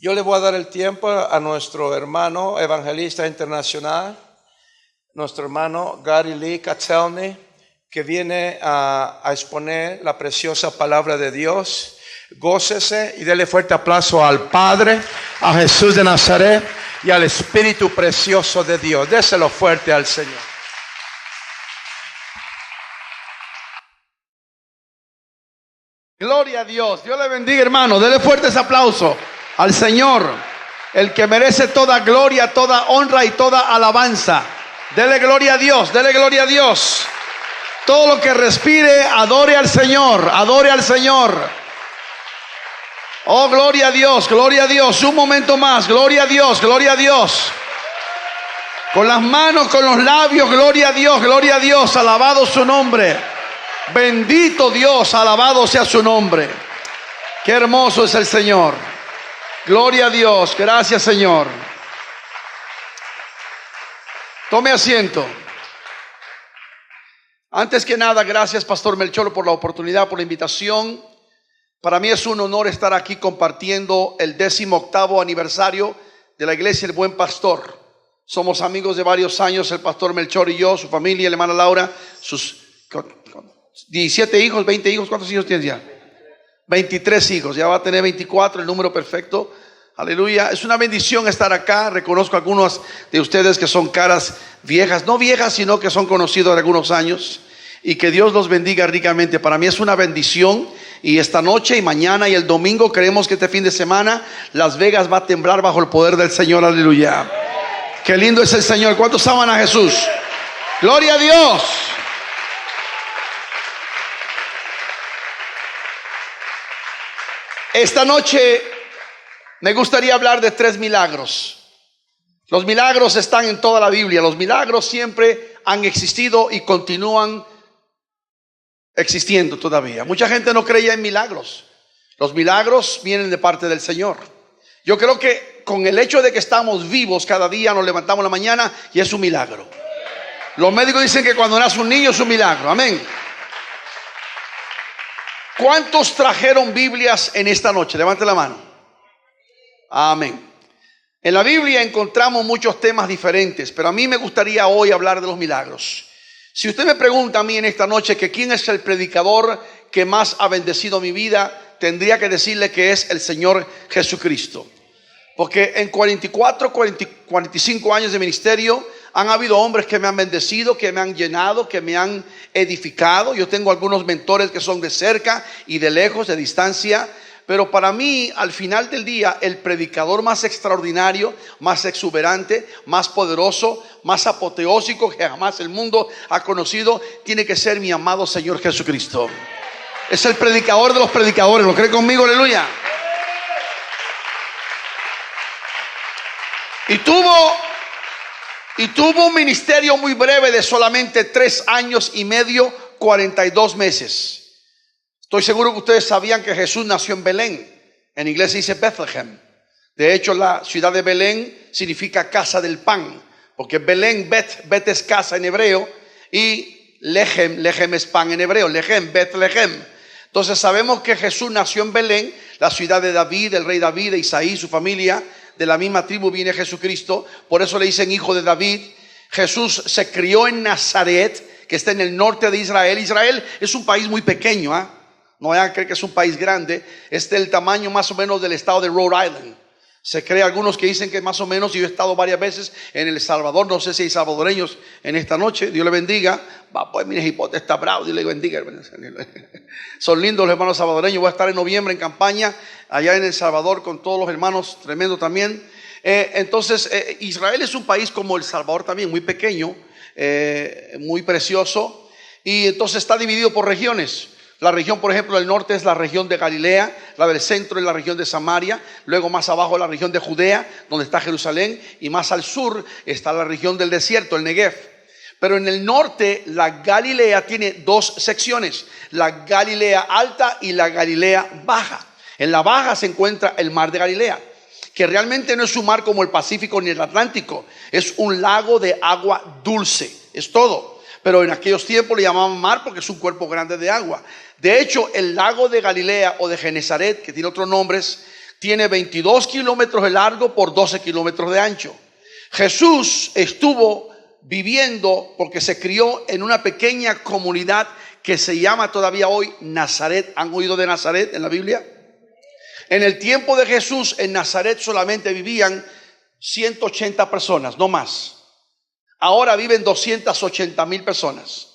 Yo le voy a dar el tiempo a nuestro hermano evangelista internacional, nuestro hermano Gary Lee Katelny, que viene a exponer la preciosa palabra de Dios. Gócese y dele fuerte aplauso al Padre, a Jesús de Nazaret y al Espíritu precioso de Dios. Déselo fuerte al Señor. Gloria a Dios. Dios le bendiga, hermano. Dele fuerte ese aplauso al Señor, el que merece toda gloria, toda honra y toda alabanza. Dele gloria a Dios, dele gloria a Dios. Todo lo que respire, adore al Señor, adore al Señor. Oh, gloria a Dios, gloria a Dios. Un momento más, gloria a Dios, gloria a Dios. Con las manos, con los labios, gloria a Dios, gloria a Dios. Alabado su nombre. Bendito Dios, alabado sea su nombre. Qué hermoso es el Señor. Gloria a Dios, gracias Señor. Tome asiento. Antes que nada, gracias Pastor Melchor por la oportunidad, por la invitación. Para mí es un honor estar aquí compartiendo el 18º aniversario de la Iglesia El Buen Pastor. Somos amigos de varios años, el Pastor Melchor y yo, su familia, la hermana Laura, sus 17 hijos, 20 hijos. ¿Cuántos hijos tienes ya? 23 hijos, ya va a tener 24, el número perfecto. Aleluya, es una bendición estar acá. Reconozco a algunos de ustedes que son caras viejas, no viejas, sino que son conocidos de algunos años. Y que Dios los bendiga ricamente. Para mí es una bendición. Y esta noche y mañana y el domingo, creemos que este fin de semana Las Vegas va a temblar bajo el poder del Señor. Aleluya. Qué lindo es el Señor. ¿Cuántos aman a Jesús? Gloria a Dios. Esta noche me gustaría hablar de 3 milagros. Los milagros están en toda la Biblia. Los milagros siempre han existido y continúan existiendo todavía. Mucha gente no creía en milagros. Los milagros vienen de parte del Señor. Yo creo que con el hecho de que estamos vivos cada día, nos levantamos en la mañana y es un milagro. Los médicos dicen que cuando nace un niño es un milagro. Amén. ¿Cuántos trajeron Biblias en esta noche? Levante la mano. Amén. En la Biblia encontramos muchos temas diferentes, pero a mí me gustaría hoy hablar de los milagros. Si usted me pregunta a mí en esta noche que quién es el predicador que más ha bendecido mi vida, tendría que decirle que es el Señor Jesucristo. Porque en 45 años de ministerio han habido hombres que me han bendecido, que me han llenado, que me han edificado. Yo tengo algunos mentores que son de cerca y de lejos, de distancia. Pero para mí, al final del día, el predicador más extraordinario, más exuberante, más poderoso, más apoteósico que jamás el mundo ha conocido, tiene que ser mi amado Señor Jesucristo. Es el predicador de los predicadores. ¿Lo cree conmigo? Aleluya. Y tuvo un ministerio muy breve de solamente 3 años y medio, 42 meses. Estoy seguro que ustedes sabían que Jesús nació en Belén. En inglés se dice Bethlehem. De hecho, la ciudad de Belén significa casa del pan, porque Belén, Bet es casa en hebreo, y Lehem es pan en hebreo. Lehem, Bethlehem. Entonces sabemos que Jesús nació en Belén, la ciudad de David, el rey David, de Isaí, su familia. De la misma tribu viene Jesucristo. Por eso le dicen hijo de David. Jesús se crió en Nazaret, que está en el norte de Israel. Israel es un país muy pequeño, ¿eh? No vayan a creer que es un país grande. Es del tamaño más o menos del estado de Rhode Island. Se cree, algunos que dicen que más o menos. Yo he estado varias veces en El Salvador. No sé si hay salvadoreños en esta noche. Dios le bendiga. Va, pues mire, Hipote está bravo. Dios le bendiga. Son lindos los hermanos salvadoreños. Voy a estar en noviembre en campaña allá en El Salvador con todos los hermanos. Tremendo también. Entonces Israel es un país como El Salvador también, muy pequeño, muy precioso. Y entonces está dividido por regiones. La región, por ejemplo, del norte es la región de Galilea, la del centro es la región de Samaria, luego más abajo la región de Judea, donde está Jerusalén, y más al sur está la región del desierto, el Negev. Pero en el norte la Galilea tiene 2 secciones, la Galilea alta y la Galilea baja. En la baja se encuentra el mar de Galilea, que realmente no es un mar como el Pacífico ni el Atlántico, es un lago de agua dulce, es todo. Pero en aquellos tiempos le llamaban mar porque es un cuerpo grande de agua. De hecho, el lago de Galilea o de Genesaret, que tiene otros nombres, Tiene 22 kilómetros de largo por 12 kilómetros de ancho. Jesús estuvo viviendo porque se crió en una pequeña comunidad que se llama todavía hoy Nazaret. ¿Han oído de Nazaret en la Biblia? En el tiempo de Jesús en Nazaret solamente vivían 180 personas, no más. Ahora viven 280,000 personas.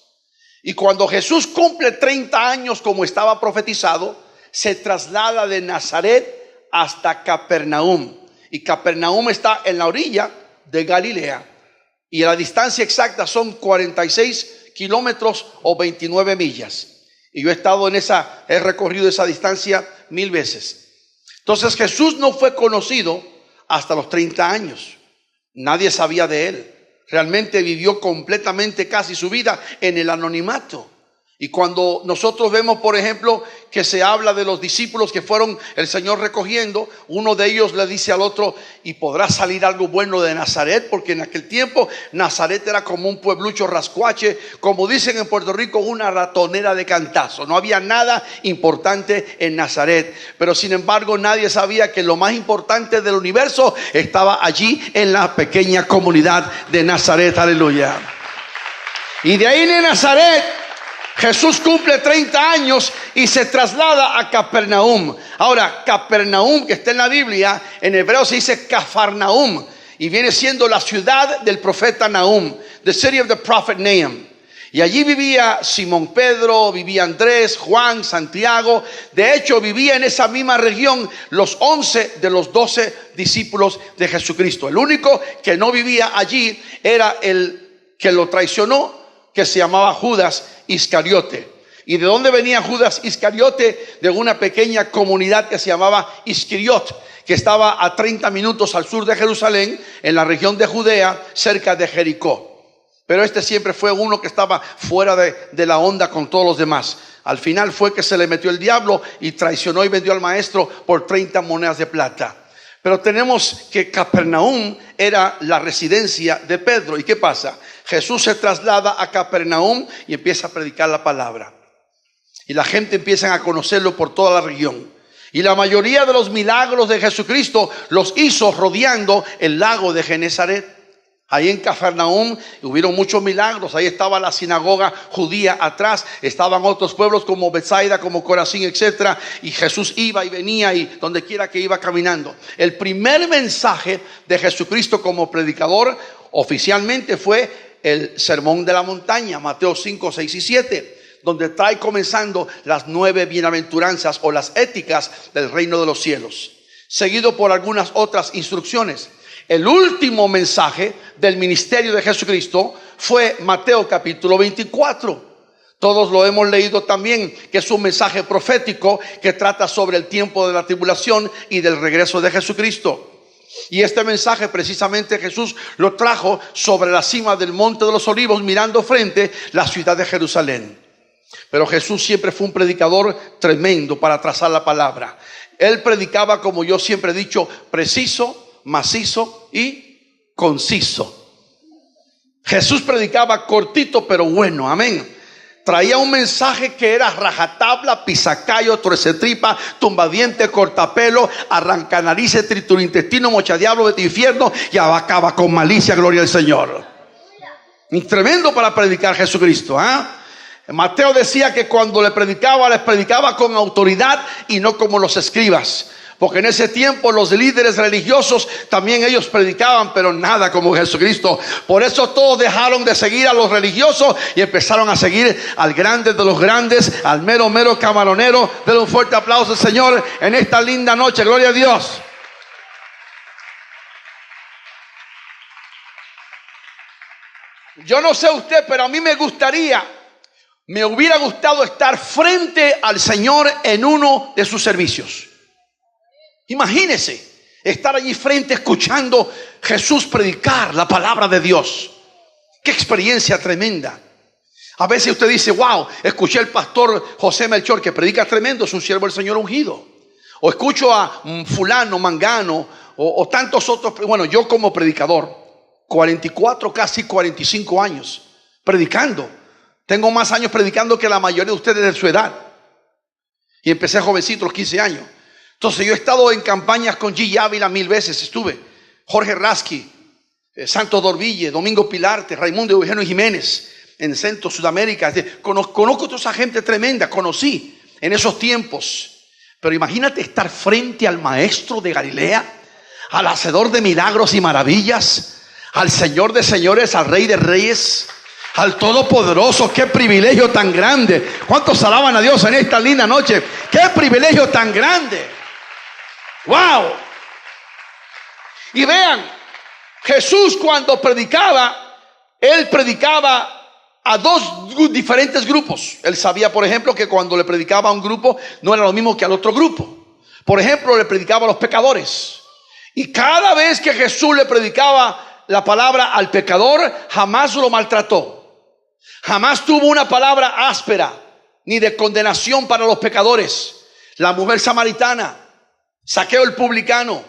Y cuando Jesús cumple 30 años como estaba profetizado, se traslada de Nazaret hasta Capernaum. Y Capernaum está en la orilla de Galilea. Y la distancia exacta son 46 kilómetros o 29 millas. Y yo he recorrido esa distancia 1000 veces. Entonces Jesús no fue conocido hasta los 30 años. Nadie sabía de él. Realmente vivió completamente casi su vida en el anonimato. Y cuando nosotros vemos, por ejemplo, que se habla de los discípulos que fueron el Señor recogiendo, uno de ellos le dice al otro: ¿y podrá salir algo bueno de Nazaret? Porque en aquel tiempo Nazaret era como un pueblucho rascuache, como dicen en Puerto Rico, una ratonera de cantazo. No había nada importante en Nazaret. Pero sin embargo nadie sabía que lo más importante del universo estaba allí en la pequeña comunidad de Nazaret. Aleluya. Y de ahí de Nazaret Jesús cumple 30 años y se traslada a Capernaum. Ahora, Capernaum, que está en la Biblia, en hebreo se dice Cafarnaum, y viene siendo la ciudad del profeta Nahum, the city of the prophet Nahum. Y allí vivía Simón Pedro, vivía Andrés, Juan, Santiago. De hecho, vivía en esa misma región los 11 de los 12 discípulos de Jesucristo. El único que no vivía allí era el que lo traicionó, que se llamaba Judas Iscariote. ¿Y de dónde venía Judas Iscariote? De una pequeña comunidad que se llamaba Iscariot, que estaba a 30 minutos al sur de Jerusalén, en la región de Judea, cerca de Jericó. Pero este siempre fue uno que estaba fuera de la onda con todos los demás. Al final fue que se le metió el diablo y traicionó y vendió al maestro por 30 monedas de plata. Pero tenemos que Capernaum era la residencia de Pedro. ¿Y qué pasa? Jesús se traslada a Capernaum y empieza a predicar la palabra. Y la gente empieza a conocerlo por toda la región. Y la mayoría de los milagros de Jesucristo los hizo rodeando el lago de Genesaret. Ahí en Capernaum hubieron muchos milagros. Ahí estaba la sinagoga judía atrás. Estaban otros pueblos como Betsaida, como Corazín, etc. Y Jesús iba y venía y donde quiera que iba caminando. El primer mensaje de Jesucristo como predicador oficialmente fue el Sermón de la Montaña, Mateo 5, 6 y 7. Donde trae comenzando las 9 bienaventuranzas o las éticas del reino de los cielos. Seguido por algunas otras instrucciones. El último mensaje del ministerio de Jesucristo fue Mateo capítulo 24. Todos lo hemos leído también, que es un mensaje profético que trata sobre el tiempo de la tribulación y del regreso de Jesucristo. Y este mensaje precisamente Jesús lo trajo sobre la cima del Monte de los Olivos, mirando frente la ciudad de Jerusalén. Pero Jesús siempre fue un predicador tremendo para trazar la palabra. Él predicaba, como yo siempre he dicho, preciso, macizo y conciso. Jesús predicaba cortito pero bueno, amén. Traía un mensaje que era rajatabla, pisacayo, torcetripa, tumbadiente, cortapelo, arrancanarices, triturintestino, mochadiablo, vete infierno y abacaba con malicia, gloria al Señor. Y tremendo para predicar Jesucristo, Mateo decía que cuando les predicaba con autoridad y no como los escribas. Porque en ese tiempo los líderes religiosos también ellos predicaban, pero nada como Jesucristo. Por eso todos dejaron de seguir a los religiosos y empezaron a seguir al grande de los grandes, al mero camaronero. Denle un fuerte aplauso al Señor en esta linda noche. Gloria a Dios. Yo no sé usted, pero a mí me hubiera gustado estar frente al Señor en uno de sus servicios. Imagínese estar allí frente escuchando Jesús predicar la palabra de Dios. Qué experiencia tremenda. A veces usted dice: wow, escuché al pastor José Melchor que predica tremendo, es un siervo del Señor ungido. O escucho a fulano, mangano o tantos otros. Bueno, yo como predicador 44, casi 45 años predicando. Tengo más años predicando que la mayoría de ustedes de su edad. Y empecé jovencito, los 15 años. Entonces yo he estado en campañas con G. Ávila 1000 veces, estuve. Jorge Rasky, Santo Dorville, Domingo Pilarte, Raimundo Eugenio Jiménez, en Centro Sudamérica. Conozco a toda esa gente tremenda, conocí en esos tiempos. Pero imagínate estar frente al maestro de Galilea, al hacedor de milagros y maravillas, al Señor de señores, al Rey de reyes, al Todopoderoso. Qué privilegio tan grande. ¿Cuántos alaban a Dios en esta linda noche? Qué privilegio tan grande. Wow. Y vean, Jesús cuando predicaba, Él predicaba a dos diferentes grupos. Él sabía, por ejemplo, que cuando le predicaba a un grupo no era lo mismo que al otro grupo. Por ejemplo, le predicaba a los pecadores. Y cada vez que Jesús le predicaba la palabra al pecador, jamás lo maltrató. Jamás tuvo una palabra áspera ni de condenación para los pecadores. La mujer samaritana, Zaqueo el publicano,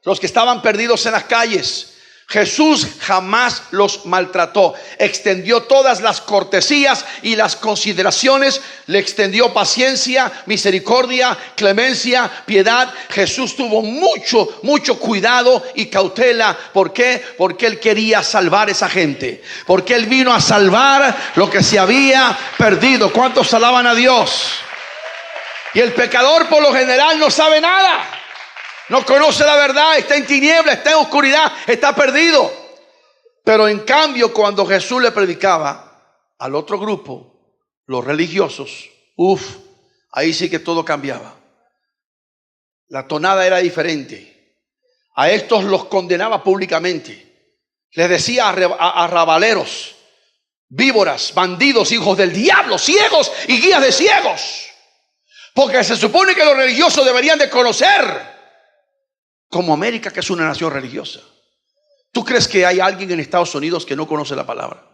los que estaban perdidos en las calles, Jesús jamás los maltrató. Extendió todas las cortesías y las consideraciones. Le extendió paciencia, misericordia, clemencia, piedad. Jesús tuvo mucho cuidado y cautela. ¿Por qué? Porque Él quería salvar a esa gente. Porque Él vino a salvar lo que se había perdido. ¿Cuántos alaban a Dios? Y el pecador por lo general no sabe nada. No conoce la verdad, está en tiniebla, está en oscuridad, está perdido. Pero en cambio, cuando Jesús le predicaba al otro grupo, los religiosos, ahí sí que todo cambiaba. La tonada era diferente. A estos los condenaba públicamente. Les decía a rabaleros, víboras, bandidos, hijos del diablo, ciegos y guías de ciegos. Porque se supone que los religiosos deberían de conocer, como América, que es una nación religiosa. ¿Tú crees que hay alguien en Estados Unidos que no conoce la palabra?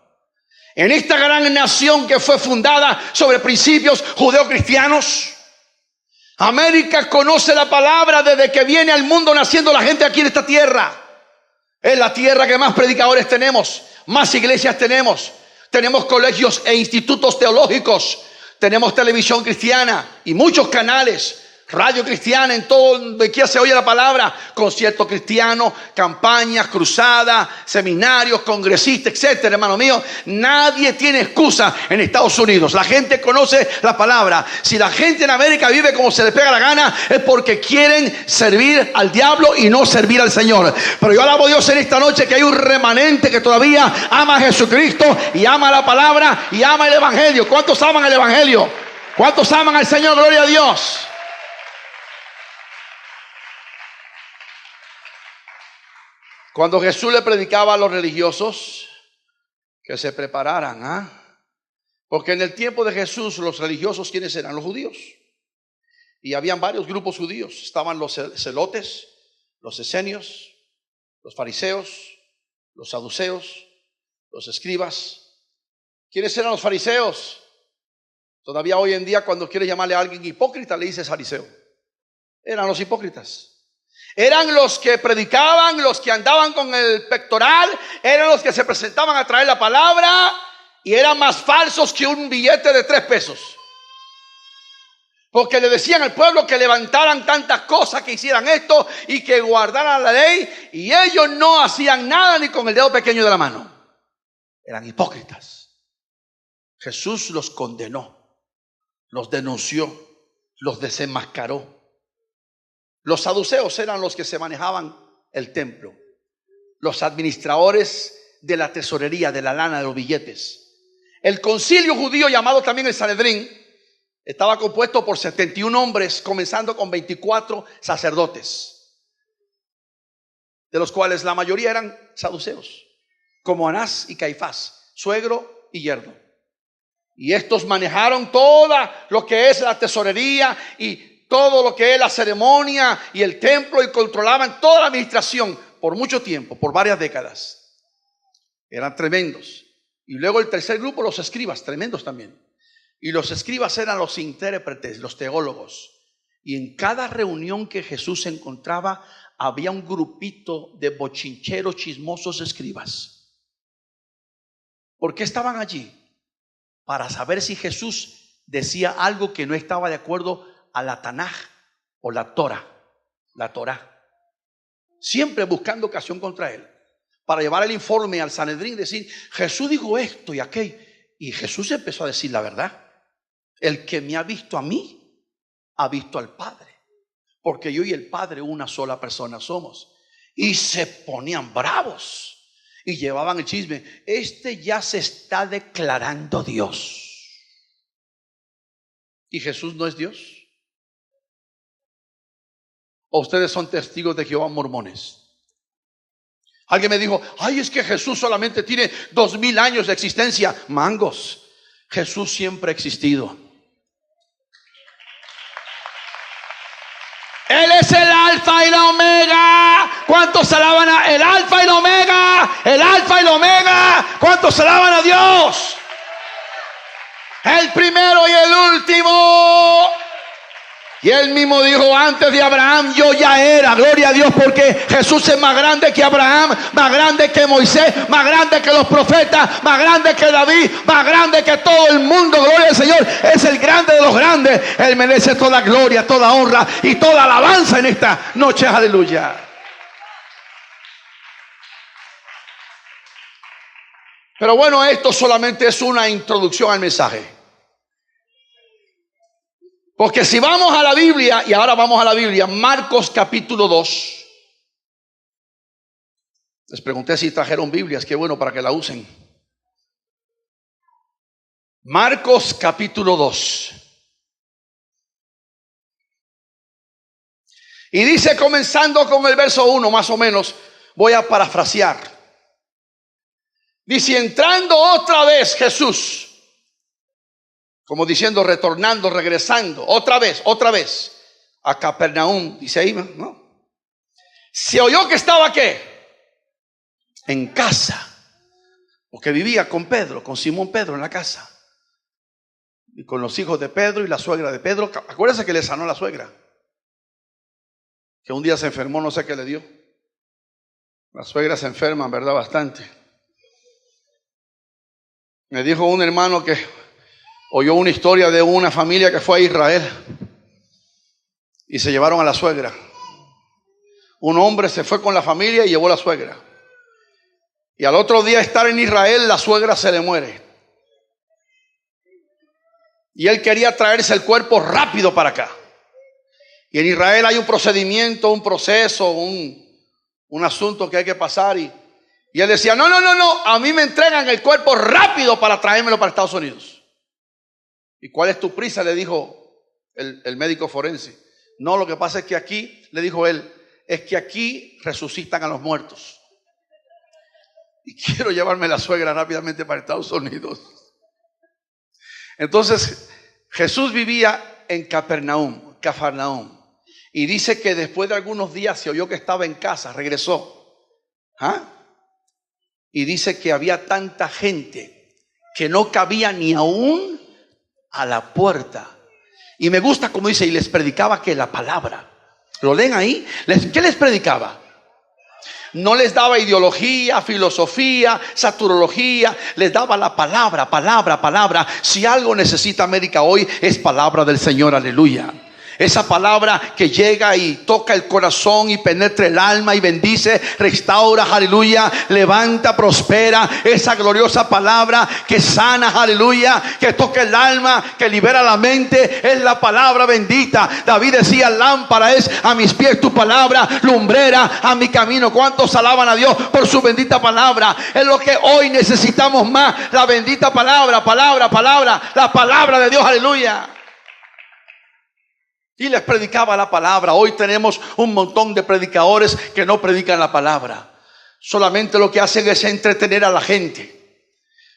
En esta gran nación que fue fundada sobre principios judeocristianos, América conoce la palabra desde que viene al mundo naciendo la gente aquí en esta tierra. Es la tierra que más predicadores tenemos, más iglesias tenemos. Tenemos colegios e institutos teológicos. Tenemos televisión cristiana y muchos canales. Radio cristiana en todo donde quiera se oye la palabra. Concierto cristiano, campañas, cruzadas, seminarios, congresistas, etcétera. Hermano mío, nadie tiene excusa en Estados Unidos. La gente conoce la palabra. Si la gente en América vive como se le pega la gana, es porque quieren servir al diablo y no servir al Señor. Pero yo alabo a Dios en esta noche que hay un remanente que todavía ama a Jesucristo y ama la palabra y ama el evangelio. ¿Cuántos aman el evangelio? ¿Cuántos aman al Señor? Gloria a Dios. Cuando Jesús le predicaba a los religiosos, que se prepararan, porque en el tiempo de Jesús los religiosos, ¿quiénes eran? Los judíos. Y habían varios grupos judíos. Estaban los celotes, los esenios, los fariseos, los saduceos, los escribas. ¿Quiénes eran los fariseos? Todavía hoy en día cuando quieres llamarle a alguien hipócrita le dices fariseo. Eran los hipócritas. Eran los que predicaban, los que andaban con el pectoral, eran los que se presentaban a traer la palabra y eran más falsos que un billete de 3 pesos. Porque le decían al pueblo que levantaran tantas cosas, que hicieran esto y que guardaran la ley, y ellos no hacían nada ni con el dedo pequeño de la mano. Eran hipócritas. Jesús los condenó, los denunció, los desenmascaró. Los saduceos eran los que se manejaban el templo, los administradores de la tesorería, de la lana, de los billetes. El concilio judío, llamado también el Sanedrín, estaba compuesto por 71 hombres, comenzando con 24 sacerdotes, de los cuales la mayoría eran saduceos, como Anás y Caifás, suegro y yerno. Y estos manejaron toda lo que es la tesorería y todo lo que es la ceremonia y el templo, y controlaban toda la administración por mucho tiempo, por varias décadas. Eran tremendos. Y luego el tercer grupo, los escribas, tremendos también. Y los escribas eran los intérpretes, los teólogos. Y en cada reunión que Jesús se encontraba, había un grupito de bochincheros, chismosos escribas. ¿Por qué estaban allí? Para saber si Jesús decía algo que no estaba de acuerdo a la Tanaj o la Torah. la Torá. Siempre buscando ocasión contra él, para llevar el informe al Sanedrín y decir, Jesús dijo esto y aquello. Y Jesús empezó a decir la verdad. El que me ha visto a mí, ha visto al Padre. Porque yo y el Padre una sola persona somos. Y se ponían bravos y llevaban el chisme. Este ya se está declarando Dios. ¿Y Jesús no es Dios? ¿O ustedes son testigos de Jehová mormones? Alguien me dijo, ay, es que Jesús solamente tiene 2000 años de existencia. Mangos, Jesús siempre ha existido. Él es el alfa y la omega. ¿Cuántos alaban a el alfa y la omega? El alfa y la omega. ¿Cuántos alaban a Dios? El primero y el último. Y él mismo dijo, antes de Abraham yo ya era. Gloria a Dios, porque Jesús es más grande que Abraham, más grande que Moisés, más grande que los profetas, más grande que David, más grande que todo el mundo. Gloria al Señor. Es el grande de los grandes. Él merece toda gloria, toda honra y toda alabanza en esta noche. Aleluya. Pero bueno, esto solamente es una introducción al mensaje. Porque si vamos a la Biblia, y ahora vamos a la Biblia, Marcos capítulo 2. Les pregunté si trajeron Biblias, qué bueno para que la usen. Marcos capítulo 2. Y dice, comenzando con el verso 1 más o menos, voy a parafrasear. Dice, entrando otra vez Jesús, como diciendo, retornando, regresando, otra vez, a Capernaum, dice ahí, ¿no? Se oyó que estaba, ¿qué? En casa, porque vivía con Pedro, con Simón Pedro en la casa, y con los hijos de Pedro y la suegra de Pedro. Acuérdense que le sanó la suegra, que un día se enfermó, no sé qué le dio. Las suegras se enferman, ¿verdad? Bastante. Me dijo un hermano que oyó una historia de una familia que fue a Israel y se llevaron a la suegra. Un hombre se fue con la familia y llevó a la suegra. Y al otro día estar en Israel, la suegra se le muere. Y él quería traerse el cuerpo rápido para acá. Y en Israel hay un procedimiento, un proceso, un asunto que hay que pasar. Y él decía, no, a mí me entregan el cuerpo rápido para traérmelo para Estados Unidos. ¿Y cuál es tu prisa?, le dijo el médico forense. No, lo que pasa es que aquí, le dijo él, es que aquí resucitan a los muertos. Y quiero llevarme la suegra rápidamente para Estados Unidos. Entonces, Jesús vivía en Capernaum. Y dice que después de algunos días se oyó que estaba en casa, regresó. Y dice que había tanta gente que no cabía ni aún a la puerta. Y me gusta como dice, y les predicaba que la palabra. ¿Lo leen ahí? ¿Qué les predicaba? No les daba ideología, filosofía, saturología. Les daba la palabra. Si algo necesita América hoy, es palabra del Señor, aleluya. Esa palabra que llega y toca el corazón y penetra el alma y bendice, restaura, aleluya, levanta, prospera. Esa gloriosa palabra que sana, aleluya, que toca el alma, que libera la mente, es la palabra bendita. David decía, lámpara es a mis pies tu palabra, lumbrera a mi camino. ¿Cuántos alaban a Dios por su bendita palabra? Es lo que hoy necesitamos más, la bendita palabra, la palabra de Dios, aleluya. Y les predicaba la palabra. Hoy tenemos un montón de predicadores que no predican la palabra. Solamente lo que hacen es entretener a la gente.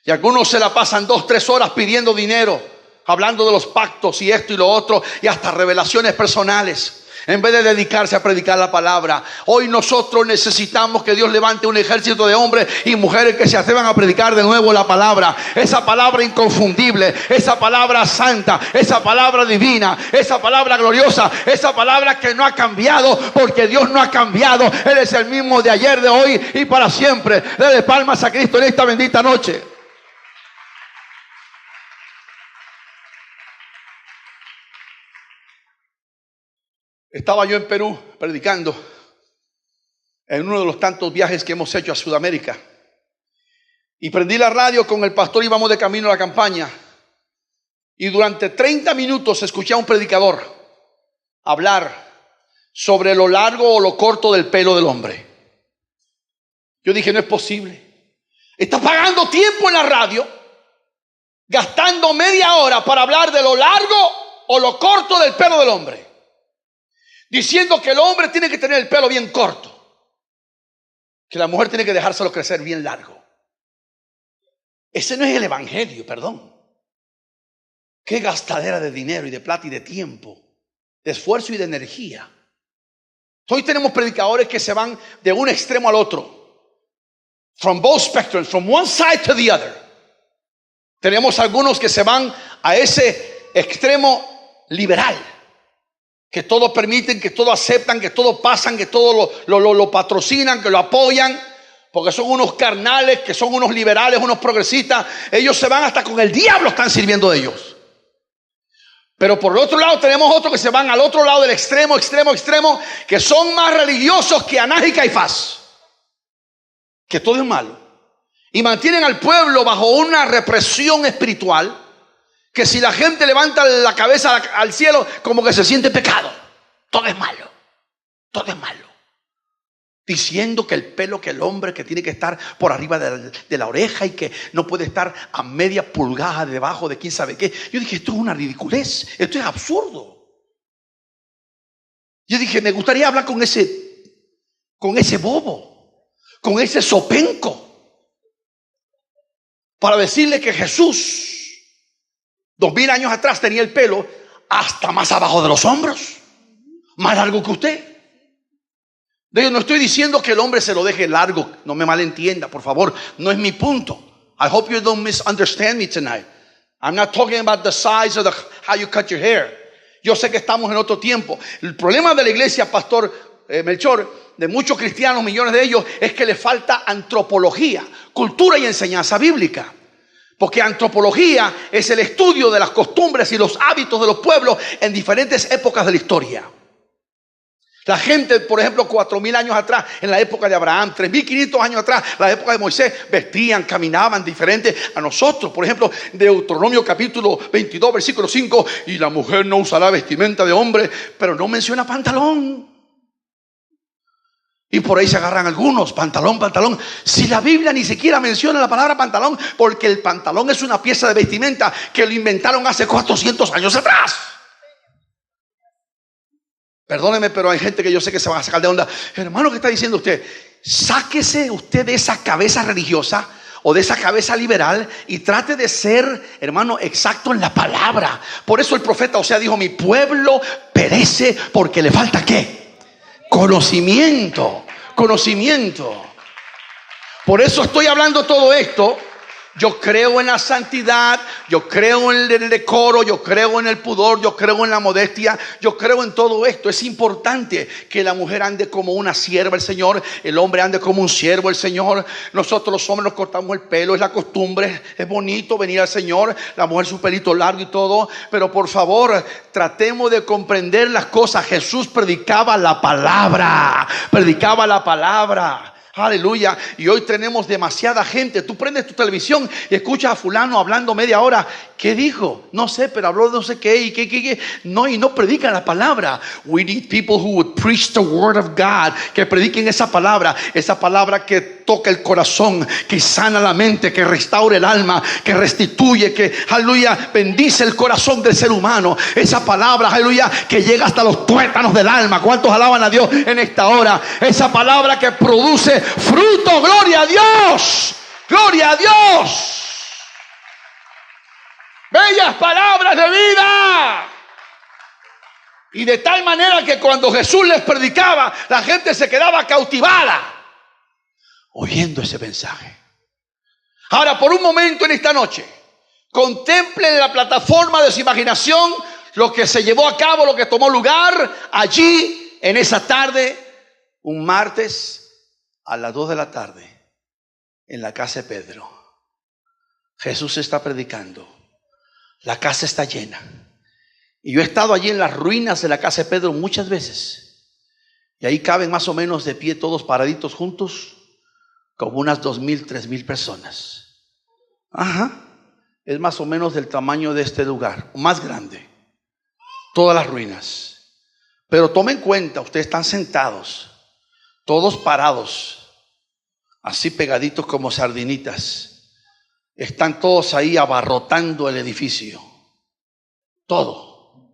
Y algunos se la pasan 2-3 horas pidiendo dinero, hablando de los pactos y esto y lo otro, y hasta revelaciones personales, en vez de dedicarse a predicar la palabra. Hoy nosotros necesitamos que Dios levante un ejército de hombres y mujeres que se atrevan a predicar de nuevo la palabra. Esa palabra inconfundible, esa palabra santa, esa palabra divina, esa palabra gloriosa, esa palabra que no ha cambiado, porque Dios no ha cambiado. Él es el mismo de ayer, de hoy y para siempre. Dele palmas a Cristo en esta bendita noche. Estaba yo en Perú predicando en uno de los tantos viajes que hemos hecho a Sudamérica. Y prendí la radio con el pastor, íbamos de camino a la campaña. Y durante 30 minutos escuché a un predicador hablar sobre lo largo o lo corto del pelo del hombre. Yo dije, no es posible. Está pagando tiempo en la radio, gastando media hora para hablar de lo largo o lo corto del pelo del hombre. Diciendo que el hombre tiene que tener el pelo bien corto, que la mujer tiene que dejárselo crecer bien largo. Ese no es el evangelio, perdón. Qué gastadera de dinero y de plata y de tiempo, de esfuerzo y de energía. Hoy tenemos predicadores que se van de un extremo al otro. From both spectrums, from one side to the other. Tenemos algunos que se van a ese extremo liberal, que todo permiten, que todo aceptan, que todo pasan, que todo lo patrocinan, que lo apoyan, porque son unos carnales, que son unos liberales, unos progresistas. Ellos se van hasta con el diablo, están sirviendo de ellos. Pero por el otro lado tenemos otros que se van al otro lado del extremo, que son más religiosos que Anás y Caifás, que todo es malo, y mantienen al pueblo bajo una represión espiritual, que si la gente levanta la cabeza al cielo, como que se siente pecado. Todo es malo, todo es malo. Diciendo que el pelo, que el hombre, que tiene que estar por arriba de la oreja y que no puede estar a media pulgada debajo de quién sabe qué. Yo dije, esto es una ridiculez, esto es absurdo. Yo dije, me gustaría hablar con ese bobo, con ese zopenco, para decirle que Jesús 2000 años atrás tenía el pelo hasta más abajo de los hombros, más largo que usted. Yo no estoy diciendo que el hombre se lo deje largo, no me malentienda, por favor, no es mi punto. I hope you don't misunderstand me tonight. I'm not talking about the size of how you cut your hair. Yo sé que estamos en otro tiempo. El problema de la iglesia, pastor Melchor, de muchos cristianos, millones de ellos, es que le falta antropología, cultura y enseñanza bíblica. Porque antropología es el estudio de las costumbres y los hábitos de los pueblos en diferentes épocas de la historia. La gente, por ejemplo, 4000 años atrás, en la época de Abraham, 3500 años atrás, la época de Moisés, vestían, caminaban diferente a nosotros. Por ejemplo, Deuteronomio capítulo 22, versículo 5, y la mujer no usará vestimenta de hombre, pero no menciona pantalón. Y por ahí se agarran algunos, pantalón. Si la Biblia ni siquiera menciona la palabra pantalón, porque el pantalón es una pieza de vestimenta que lo inventaron hace 400 años atrás. Perdóneme, pero hay gente que yo sé que se van a sacar de onda. Hermano, ¿qué está diciendo usted? Sáquese usted de esa cabeza religiosa o de esa cabeza liberal y trate de ser, hermano, exacto en la palabra. Por eso el profeta Oseas dijo, mi pueblo perece porque le falta ¿qué? Conocimiento. Por eso estoy hablando todo esto. Yo creo en la santidad, yo creo en el decoro, yo creo en el pudor, yo creo en la modestia, yo creo en todo esto. Es importante que la mujer ande como una sierva del Señor, el hombre ande como un siervo del Señor. Nosotros los hombres nos cortamos el pelo, es la costumbre, es bonito venir al Señor, la mujer su pelito largo y todo, pero por favor tratemos de comprender las cosas. Jesús predicaba la palabra. Aleluya. Y hoy tenemos demasiada gente. Tú prendes tu televisión y escuchas a fulano hablando media hora. ¿Qué dijo? No sé, pero habló de no sé qué y qué. No, y no predican la palabra. We need people who would preach the word of God. Que prediquen esa palabra que toca el corazón, que sana la mente, que restaure el alma, que restituye, que, aleluya, bendice el corazón del ser humano. Esa palabra, aleluya, que llega hasta los tuétanos del alma. ¿Cuántos alaban a Dios en esta hora? Esa palabra que produce fruto. Gloria a Dios. Gloria a Dios. Bellas palabras de vida. Y de tal manera que cuando Jesús les predicaba, la gente se quedaba cautivada oyendo ese mensaje. Ahora, por un momento en esta noche, contemple en la plataforma de su imaginación lo que se llevó a cabo, lo que tomó lugar allí en esa tarde, un martes a las 2 de la tarde, en la casa de Pedro. Jesús está predicando. La casa está llena. Y yo he estado allí en las ruinas de la casa de Pedro muchas veces. Y ahí caben más o menos de pie todos paraditos juntos, como unas 2,000, 3,000 personas. Ajá. Es más o menos del tamaño de este lugar, más grande. Todas las ruinas. Pero tomen en cuenta, ustedes están sentados, todos parados, así pegaditos como sardinitas. Están todos ahí abarrotando el edificio. Todo.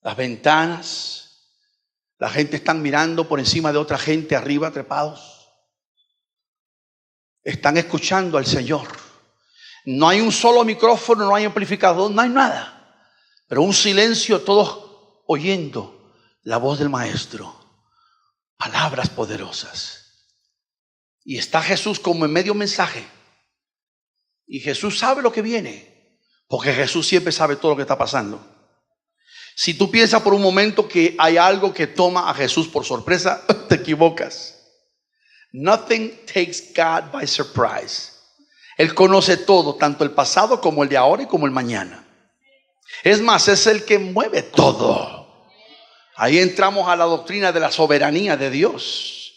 Las ventanas. La gente está mirando por encima de otra gente arriba trepados. Están escuchando al Señor. No hay un solo micrófono, no hay amplificador, no hay nada. Pero un silencio, todos oyendo la voz del Maestro. Palabras poderosas. Y está Jesús como en medio mensaje. Y Jesús sabe lo que viene. Porque Jesús siempre sabe todo lo que está pasando. Si tú piensas por un momento que hay algo que toma a Jesús por sorpresa, te equivocas. Nothing takes God by surprise. Él conoce todo, tanto el pasado como el de ahora y como el mañana. Es más, es el que mueve todo. Ahí entramos a la doctrina de la soberanía de Dios.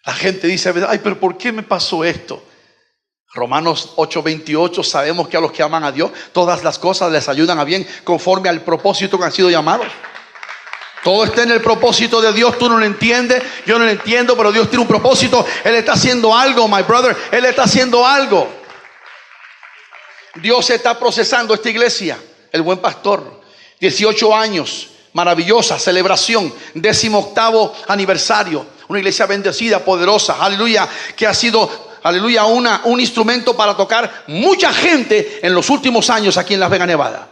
La gente dice, ay, pero ¿por qué me pasó esto? Romanos 8:28, sabemos que a los que aman a Dios, todas las cosas les ayudan a bien conforme al propósito que han sido llamados. Todo está en el propósito de Dios. Tú no lo entiendes, yo no lo entiendo, pero Dios tiene un propósito. Él está haciendo algo, my brother. Él está haciendo algo. Dios está procesando esta iglesia. El buen pastor, 18 años, maravillosa celebración, 18º aniversario. Una iglesia bendecida, poderosa, aleluya, que ha sido, aleluya, un instrumento para tocar mucha gente en los últimos años aquí en Las Vegas, Nevada.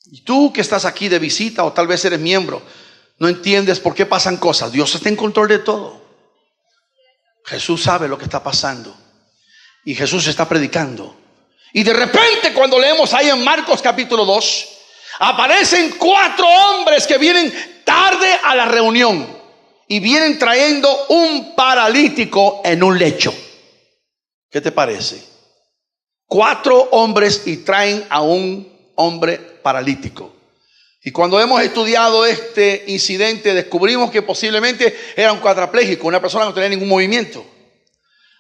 Y tú que estás aquí de visita o tal vez eres miembro, no entiendes por qué pasan cosas. Dios está en control de todo. Jesús sabe lo que está pasando. Y Jesús está predicando. Y de repente, cuando leemos ahí en Marcos capítulo 2, aparecen 4 hombres que vienen tarde a la reunión. Y vienen trayendo un paralítico en un lecho. ¿Qué te parece? 4 hombres y traen a un hombre paralítico. Y cuando hemos estudiado este incidente, descubrimos que posiblemente era un cuadrapléjico, una persona que no tenía ningún movimiento.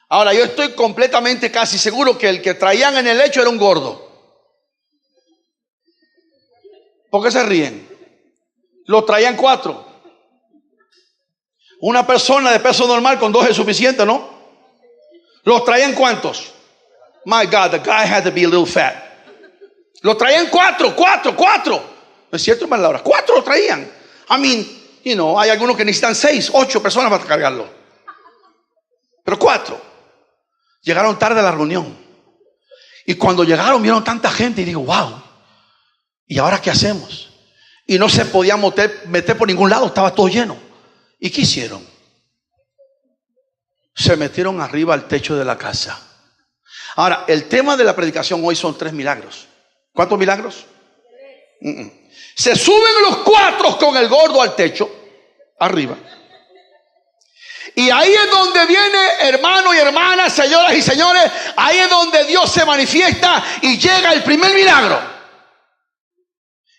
Ahora, yo estoy completamente casi seguro que el que traían en el lecho era un gordo. ¿Por qué se ríen? Lo traían 4. Una persona de peso normal con 2 es suficiente, ¿no? ¿Los traían cuántos? My God, the guy had to be a little fat. Lo traían 4. ¿No es cierto, hermano Laura? 4 lo traían. I mean, hay algunos que necesitan 6, 8 personas para cargarlo. Pero 4. Llegaron tarde a la reunión. Y cuando llegaron, vieron tanta gente y digo, wow. ¿Y ahora qué hacemos? Y no se podía meter por ningún lado, estaba todo lleno. ¿Y qué hicieron? Se metieron arriba al techo de la casa. Ahora, el tema de la predicación hoy son 3 milagros. ¿Cuántos milagros? Se suben los 4 con el gordo al techo, arriba. Y ahí es donde viene, hermano y hermanas, señoras y señores, ahí es donde Dios se manifiesta y llega el primer milagro.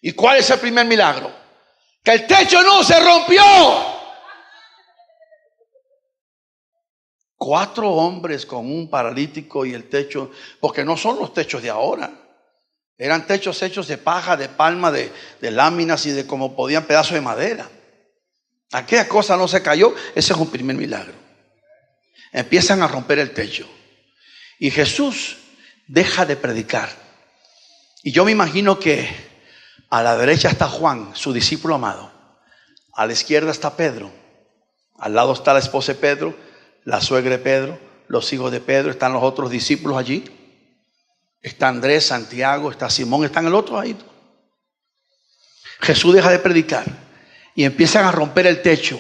¿Y cuál es el primer milagro? Que el techo no se rompió. 4 hombres con un paralítico y el techo, porque no son los techos de ahora. Eran techos hechos de paja, de palma, de láminas y de como podían pedazos de madera. Aquella cosa no se cayó. Ese es un primer milagro. Empiezan a romper el techo. Y Jesús deja de predicar. Y yo me imagino que a la derecha está Juan, su discípulo amado. A la izquierda está Pedro. Al lado está la esposa de Pedro, la suegra de Pedro, los hijos de Pedro. Están los otros discípulos allí. Está Andrés, Santiago, está Simón, están el otro ahí. Jesús deja de predicar y empiezan a romper el techo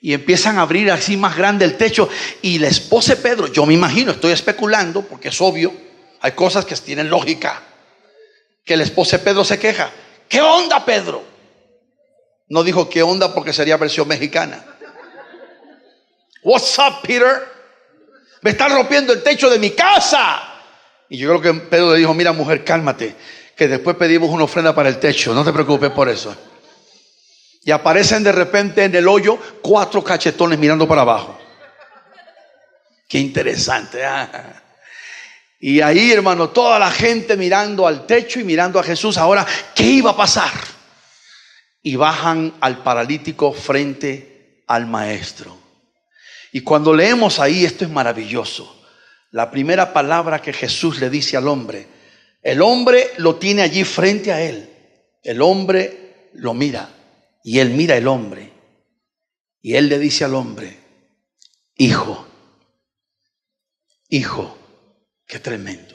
y empiezan a abrir así más grande el techo. Y la esposa de Pedro, yo me imagino, estoy especulando porque es obvio, hay cosas que tienen lógica, que la esposa de Pedro se queja. ¿Qué onda, Pedro? No dijo qué onda porque sería versión mexicana. What's up, Peter? Me están rompiendo el techo de mi casa. Y yo creo que Pedro le dijo, mira, mujer, cálmate, que después pedimos una ofrenda para el techo. No te preocupes por eso. Y aparecen de repente en el hoyo 4 cachetones mirando para abajo. Qué interesante. Y ahí, hermano, toda la gente mirando al techo y mirando a Jesús. Ahora, ¿qué iba a pasar? Y bajan al paralítico frente al maestro. Y cuando leemos ahí, esto es maravilloso. La primera palabra que Jesús le dice al hombre, el hombre lo tiene allí frente a él. El hombre lo mira y él mira al hombre. Y él le dice al hombre, hijo, hijo. Qué tremendo.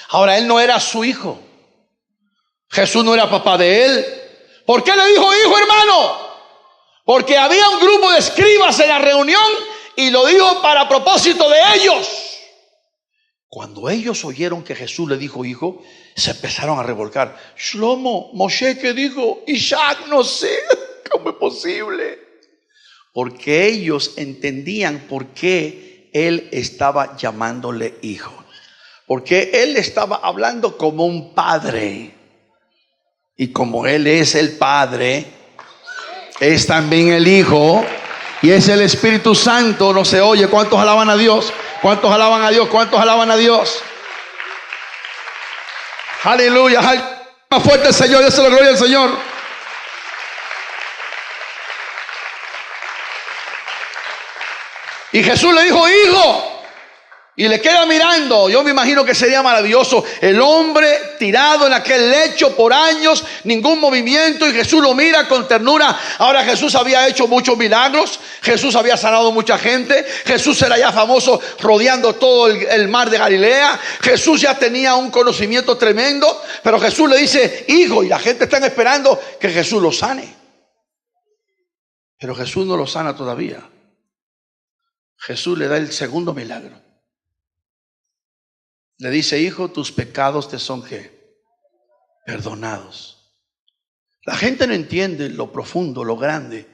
Ahora, él no era su hijo. Jesús no era papá de él. ¿Por qué le dijo hijo, hermano? Porque había un grupo de escribas en la reunión y lo dijo para propósito de ellos. Cuando ellos oyeron que Jesús le dijo hijo, se empezaron a revolcar. Shlomo, Moshe, ¿qué dijo? Isaac, no sé, ¿cómo es posible? Porque ellos entendían por qué él estaba llamándole hijo. Porque él estaba hablando como un padre. Y como él es el padre, es también el hijo. Y es el Espíritu Santo. No se oye. ¿Cuántos alaban a Dios? ¿Cuántos alaban a Dios? ¿Cuántos alaban a Dios? Aleluya. Más fuerte el Señor. Dese la gloria al Señor. Y Jesús le dijo, hijo. Y le queda mirando. Yo me imagino que sería maravilloso. El hombre tirado en aquel lecho por años, ningún movimiento, y Jesús lo mira con ternura. Ahora, Jesús había hecho muchos milagros. Jesús había sanado mucha gente. Jesús era ya famoso rodeando todo el mar de Galilea. Jesús ya tenía un conocimiento tremendo. Pero Jesús le dice, hijo, y la gente está esperando que Jesús lo sane. Pero Jesús no lo sana todavía. Jesús le da el segundo milagro. Le dice, hijo, tus pecados te son ¿qué? Perdonados. La gente no entiende lo profundo, lo grande,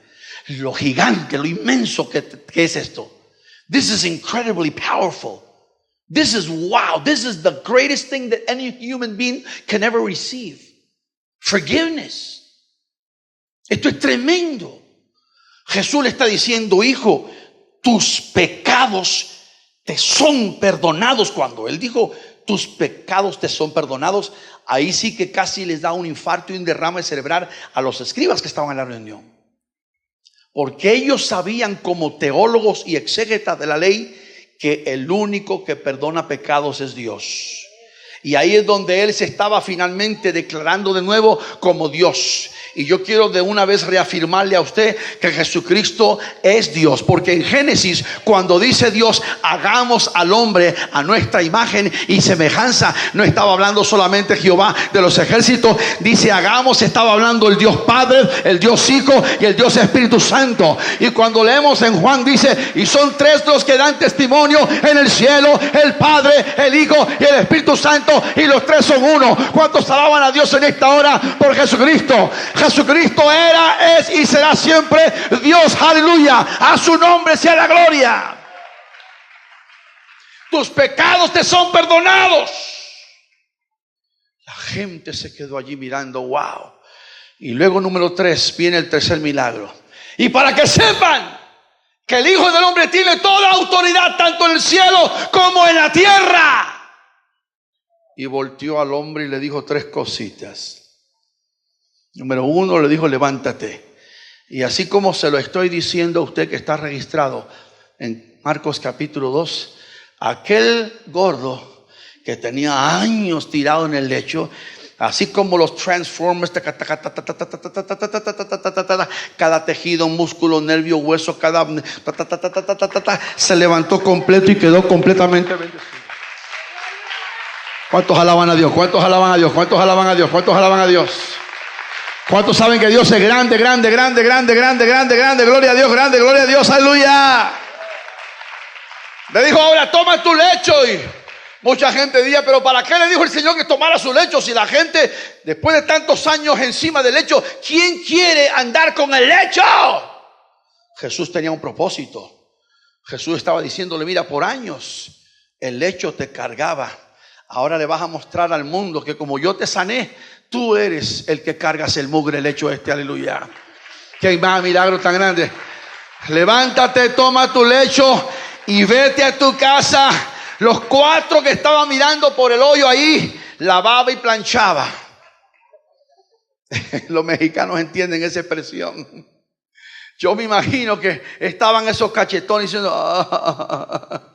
lo gigante, lo inmenso que es esto. This is incredibly powerful. This is wow. This is the greatest thing that any human being can ever receive. Forgiveness. Esto es tremendo. Jesús le está diciendo, hijo, tus pecados te son perdonados. Cuando él dijo tus pecados te son perdonados, ahí sí que casi les da un infarto y un derrame cerebral a los escribas que estaban en la reunión, porque ellos sabían como teólogos y exégetas de la ley que el único que perdona pecados es Dios. Y ahí es donde él se estaba finalmente declarando de nuevo como Dios. Y yo quiero de una vez reafirmarle a usted que Jesucristo es Dios. Porque en Génesis, cuando dice Dios, hagamos al hombre a nuestra imagen y semejanza, no estaba hablando solamente Jehová de los ejércitos. Dice hagamos, estaba hablando el Dios Padre, el Dios Hijo y el Dios Espíritu Santo. Y cuando leemos en Juan dice, y son 3 los que dan testimonio en el cielo, el Padre, el Hijo y el Espíritu Santo, y los 3 son uno. ¿Cuántos alaban a Dios en esta hora por Jesucristo? Jesucristo era, es y será siempre Dios. Aleluya. A su nombre sea la gloria. Tus pecados te son perdonados. La gente se quedó allí mirando, wow. Y luego número 3 viene el tercer milagro. Y para que sepan que el Hijo del Hombre tiene toda autoridad tanto en el cielo como en la tierra. Y volteó al hombre y le dijo 3 cositas. Número 1, le dijo levántate. Y así como se lo estoy diciendo a usted que está registrado en Marcos capítulo 2, aquel gordo que tenía años tirado en el lecho, así como los Transformers, cada tejido, músculo, nervio, hueso, cada se levantó completo y quedó completamente bendecido. ¿Cuántos alaban a Dios? ¿Cuántos alaban a Dios? ¿Cuántos alaban a Dios? ¿Cuántos alaban a Dios? ¿Cuántos saben que Dios es grande, grande, grande, grande, grande, grande, grande? Gloria a Dios, grande, gloria a Dios, aleluya. Le dijo ahora toma tu lecho. Y mucha gente diría, pero ¿para qué le dijo el Señor que tomara su lecho? Si la gente después de tantos años encima del lecho, ¿quién quiere andar con el lecho? Jesús tenía un propósito. Jesús estaba diciéndole, mira, por años el lecho te cargaba. Ahora le vas a mostrar al mundo que como yo te sané, tú eres el que cargas el mugre lecho este. Aleluya. Qué más milagro tan grande. Levántate, toma tu lecho y vete a tu casa. Los 4 que estaban mirando por el hoyo ahí, lavaba y planchaba. Los mexicanos entienden esa expresión. Yo me imagino que estaban esos cachetones diciendo,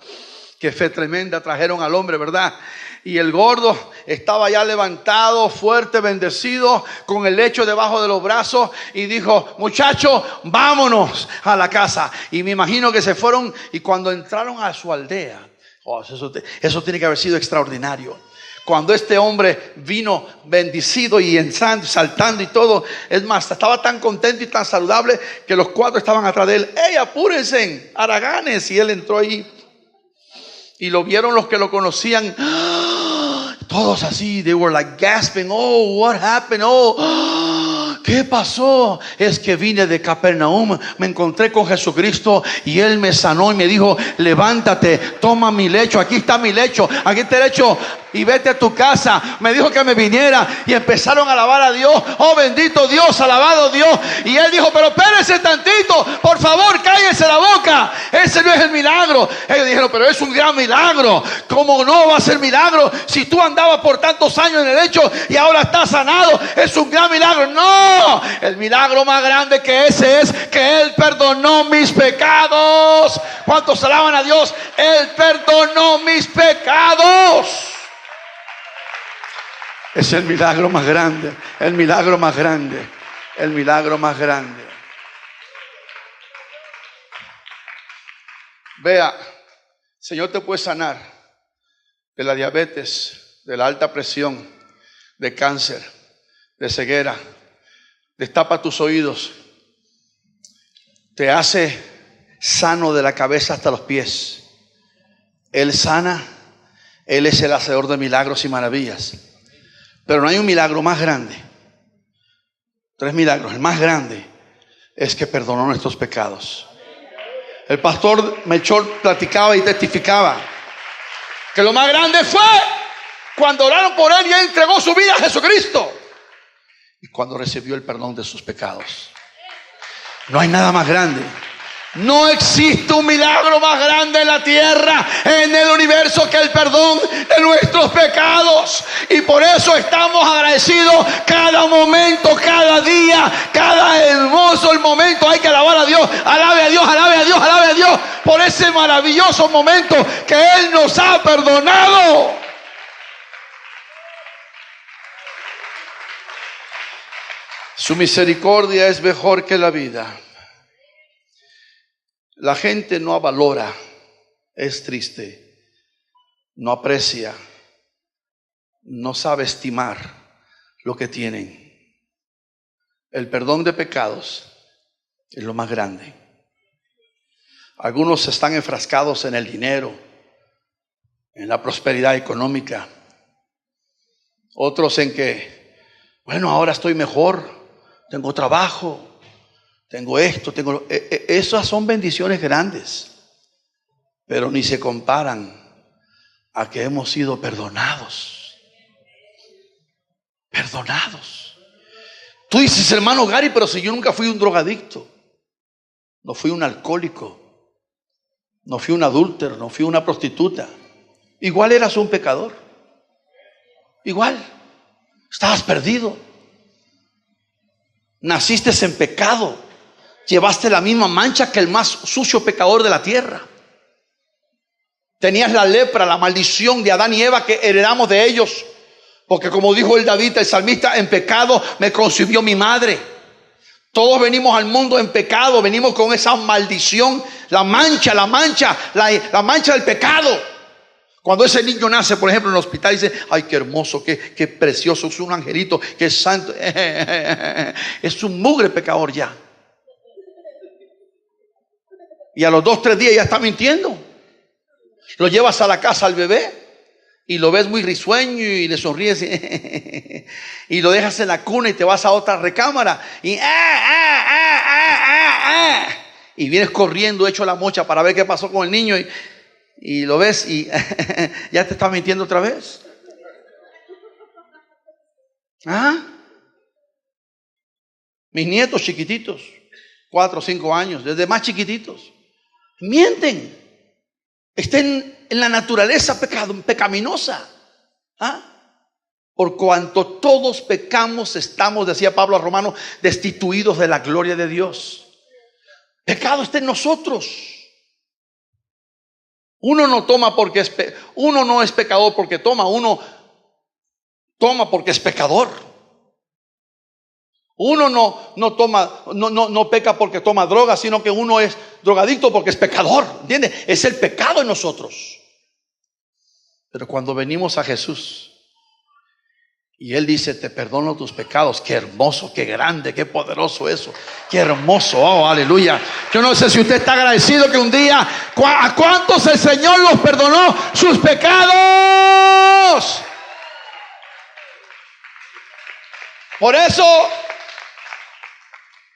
qué fe tremenda trajeron al hombre, ¿verdad? Y el gordo estaba ya levantado, fuerte, bendecido, con el lecho debajo de los brazos, y dijo, muchachos, vámonos a la casa. Y me imagino que se fueron, y cuando entraron a su aldea, eso tiene que haber sido extraordinario. Cuando este hombre vino bendecido y saltando y todo, es más, estaba tan contento y tan saludable que los 4 estaban atrás de él. ¡Ey, apúrense, haraganes! Y él entró ahí y lo vieron los que lo conocían. Todos así, they were like gasping. Oh, what happened? Oh, ¿qué pasó? Es que vine de Capernaum, me encontré con Jesucristo y Él me sanó y me dijo, levántate, toma mi lecho, aquí está mi lecho, aquí está el lecho y vete a tu casa. Me dijo que me viniera y empezaron a alabar a Dios. Oh, bendito Dios, alabado Dios. Y él dijo, pero espérense tantito, por favor, cállese la boca. Ese no es el milagro. Ellos dijeron, pero es un gran milagro. ¿Cómo no va a ser milagro si tú andabas por tantos años en el lecho y ahora estás sanado? Es un gran milagro. No, el milagro más grande que ese es que Él perdonó mis pecados. ¿Cuántos alaban a Dios? Él perdonó mis pecados. Es el milagro más grande, el milagro más grande, el milagro más grande. Vea, Señor te puede sanar de la diabetes, de la alta presión, de cáncer, de ceguera. Destapa tus oídos. Te hace sano de la cabeza hasta los pies. Él sana. Él es el hacedor de milagros y maravillas. Pero no hay un milagro más grande. 3 milagros. El más grande es que perdonó nuestros pecados. El pastor Melchor platicaba y testificaba que lo más grande fue cuando oraron por él y él entregó su vida a Jesucristo y cuando recibió el perdón de sus pecados. No hay nada más grande. No existe un milagro más grande en la tierra, en el universo, que el perdón de nuestros pecados. Y por eso estamos agradecidos cada momento, cada día, cada hermoso el momento. Hay que alabar a Dios, alabe a Dios, alabe a Dios, alabe a Dios por ese maravilloso momento que Él nos ha perdonado. Su misericordia es mejor que la vida. La gente no valora, es triste, no aprecia, no sabe estimar lo que tienen. El perdón de pecados es lo más grande. Algunos están enfrascados en el dinero, en la prosperidad económica. Otros en que, bueno, ahora estoy mejor, tengo trabajo. Tengo esto, tengo... Esas son bendiciones grandes, pero ni se comparan a que hemos sido perdonados. Perdonados. Tú dices, hermano Gary, pero si yo nunca fui un drogadicto, no fui un alcohólico, no fui un adúltero, no fui una prostituta. Igual eras un pecador. Igual. Estabas perdido. Naciste en pecado. Llevaste la misma mancha que el más sucio pecador de la tierra. Tenías la lepra, la maldición de Adán y Eva que heredamos de ellos. Porque como dijo el David, el salmista, en pecado me concibió mi madre. Todos venimos al mundo en pecado, venimos con esa maldición, la mancha del pecado. Cuando ese niño nace, por ejemplo, en el hospital, dice, ay, qué hermoso, qué precioso, es un angelito, qué santo. Es un mugre pecador ya. Y a los 2-3 días ya está mintiendo. Lo llevas a la casa al bebé y lo ves muy risueño y le sonríes y lo dejas en la cuna y te vas a otra recámara y y vienes corriendo hecho la mocha para ver qué pasó con el niño y lo ves y ya te está mintiendo otra vez. ¿Ah? Mis nietos chiquititos, 4 o 5 años, desde más chiquititos, mienten. Estén en la naturaleza pecaminosa. ¿Ah? Por cuanto todos pecamos, estamos, decía Pablo a Romanos, destituidos de la gloria de Dios. Pecado está en nosotros. Uno no toma porque uno no es pecador porque toma, uno toma porque es pecador. Uno no peca porque toma droga, sino que uno es drogadicto porque es pecador. ¿Entiende? Es el pecado en nosotros. Pero cuando venimos a Jesús y Él dice, te perdono tus pecados, qué hermoso, qué grande, qué poderoso eso, qué hermoso, oh, aleluya. Yo no sé si usted está agradecido que un día, ¿a cuántos el Señor los perdonó sus pecados? Por eso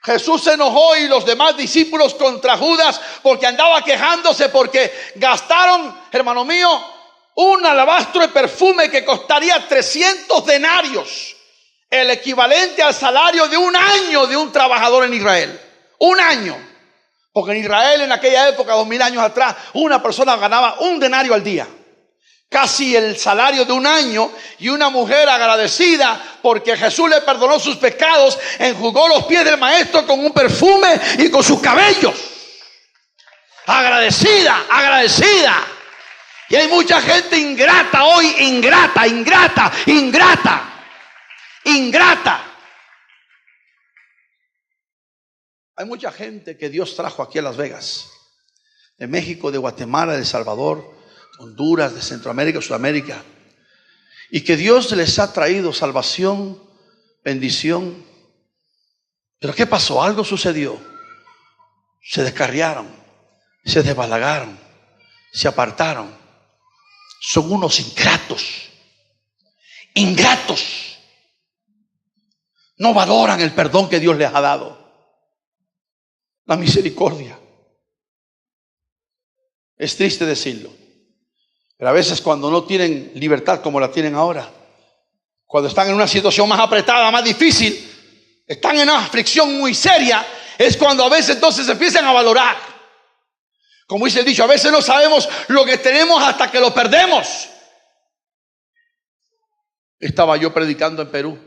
Jesús se enojó y los demás discípulos contra Judas porque andaba quejándose porque gastaron, hermano mío, un alabastro de perfume que costaría 300 denarios, el equivalente al salario de un año de un trabajador en Israel. Un año. Porque en Israel en aquella época, 2000 años atrás, una persona ganaba un denario al día. Casi el salario de un año. Y una mujer agradecida porque Jesús le perdonó sus pecados, enjugó los pies del maestro con un perfume y con sus cabellos. Agradecida, agradecida. Y hay mucha gente ingrata hoy, ingrata. Hay mucha gente que Dios trajo aquí a Las Vegas, de México, de Guatemala, de El Salvador, Honduras, de Centroamérica, Sudamérica, y que Dios les ha traído salvación, bendición. Pero ¿qué pasó? Algo sucedió. Se descarriaron, se desbalagaron, se apartaron. Son unos ingratos. No valoran el perdón que Dios les ha dado, la misericordia. Es triste decirlo, pero a veces cuando no tienen libertad como la tienen ahora, cuando están en una situación más apretada, más difícil, están en una aflicción muy seria, es cuando a veces entonces empiezan a valorar. Como dice el dicho, a veces no sabemos lo que tenemos hasta que lo perdemos. Estaba yo predicando en Perú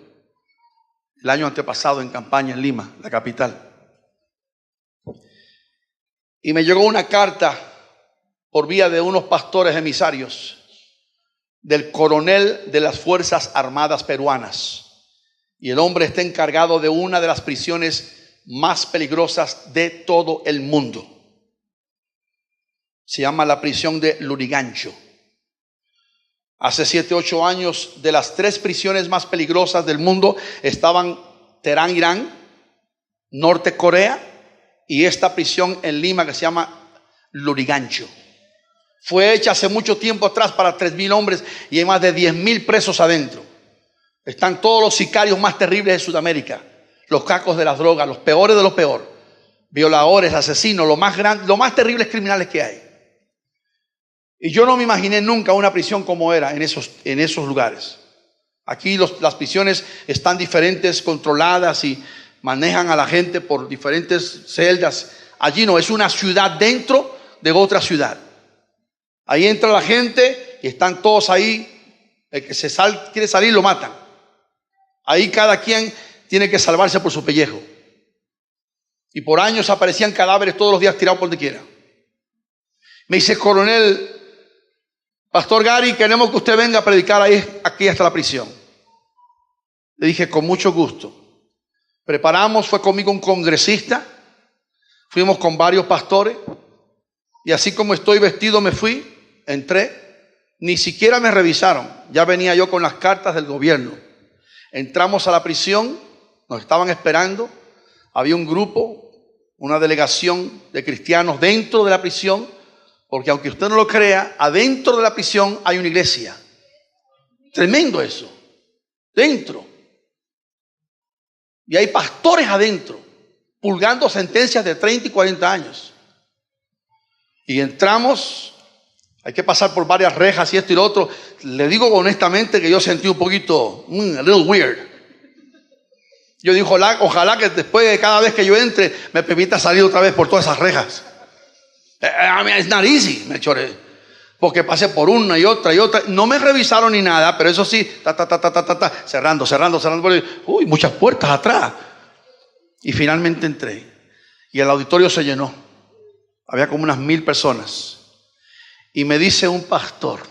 el año antepasado en campaña en Lima, la capital. Y me llegó una carta por vía de unos pastores emisarios del coronel de las Fuerzas Armadas peruanas. Y el hombre está encargado de una de las prisiones más peligrosas de todo el mundo. Se llama la prisión de Lurigancho. Hace 7 u 8 años, de las 3 prisiones más peligrosas del mundo estaban Teherán, Irán, Norte Corea y esta prisión en Lima que se llama Lurigancho. Fue hecha hace mucho tiempo atrás para 3,000 hombres y hay más de 10,000 presos adentro. Están todos los sicarios más terribles de Sudamérica, los cacos de las drogas, los peores de los peores, violadores, asesinos, los más terribles criminales que hay. Y yo no me imaginé nunca una prisión como era en esos lugares. Aquí las prisiones están diferentes, controladas y manejan a la gente por diferentes celdas. Allí no, es una ciudad dentro de otra ciudad. Ahí entra la gente y están todos ahí. El que quiere salir lo matan. Ahí cada quien tiene que salvarse por su pellejo. Y por años aparecían cadáveres todos los días tirados por donde quiera. Me dice, coronel, Pastor Gary, queremos que usted venga a predicar aquí hasta la prisión. Le dije, con mucho gusto. Preparamos, fue conmigo un congresista, fuimos con varios pastores, y así como estoy vestido me fui, entré, ni siquiera me revisaron, ya venía yo con las cartas del gobierno. Entramos a la prisión, nos estaban esperando, había un grupo, una delegación de cristianos dentro de la prisión, porque aunque usted no lo crea, adentro de la prisión hay una iglesia. Tremendo eso. Dentro. Y hay pastores adentro, pulgando sentencias de 30 y 40 años. Y entramos, hay que pasar por varias rejas y esto y lo otro. Le digo honestamente que yo sentí un poquito, a little weird. Yo dije, ojalá que después de cada vez que yo entre me permita salir otra vez por todas esas rejas. Es nariz, me choré. Porque pasé por una y otra y otra. No me revisaron ni nada, pero eso sí, cerrando. Uy, muchas puertas atrás. Y finalmente entré. Y el auditorio se llenó. Había como unas 1000 personas. Y me dice un pastor,